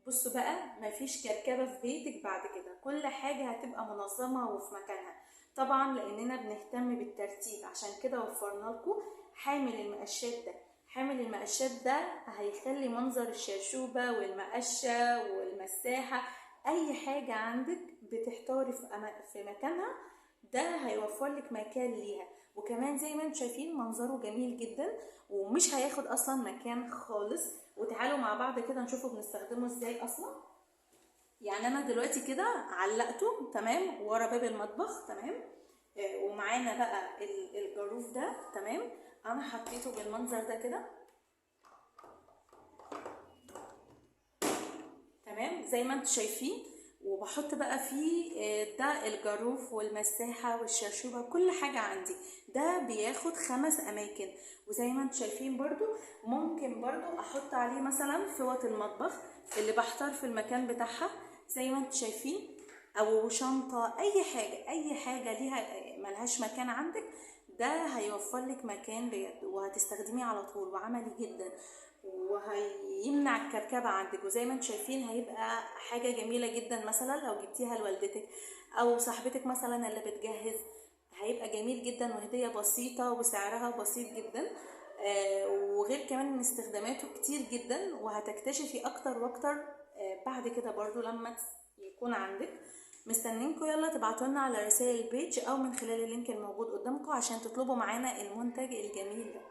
بصوا بقى، مفيش كركبة في بيتك بعد كده، كل حاجة هتبقى منظمة وفي مكانها. طبعا لاننا بنهتم بالترتيب، عشان كده وفرنا لكم حامل المقشات ده. حامل المقشات ده هيخلي منظر الشاشوبة والمقشة والمساحة، اي حاجة عندك بتحتاري في مكانها، ده هيوفر لك مكان ليها. وكمان زي ما انتم شايفين منظره جميل جدا، ومش هياخد اصلا مكان خالص. وتعالوا مع بعض كده نشوفه بنستخدمه ازاي اصلا. يعني انا دلوقتي كده علقته تمام ورا باب المطبخ تمام. ومعانا بقى الجاروف ده تمام. انا حطيته بالمنظر ده كده تمام زي ما انتم شايفين. وبحط بقى فيه ده الجاروف والمساحة والشرشوبة، كل حاجة عندي. ده بياخد 5 اماكن. وزي ما انتم شايفين برضو ممكن برضو احط عليه مثلا فوط المطبخ اللي بحتار في المكان بتاعها زي ما انتم شايفين، او شنطة، اي حاجة اي حاجة ليها ملهاش مكان عندك، ده هيوفر لك مكان بجد، وهتستخدميه على طول وعملي جدا، وهيمنع الكركبة عندك. وزي ما انتم شايفين هيبقى حاجة جميلة جدا، مثلا لو جبتيها لوالدتك او صاحبتك مثلا اللي بتجهز، هيبقى جميل جدا، وهدية بسيطة وسعرها بسيط جدا. وغير كمان ان استخداماته كتير جدا، وهتكتشفي اكتر واكتر بعد كده برضو لما يكون عندك. مستنينكم، يلا تبعتولنا على رسائل البيج او من خلال اللينك الموجود قدامكم عشان تطلبوا معانا المنتج الجميل ده.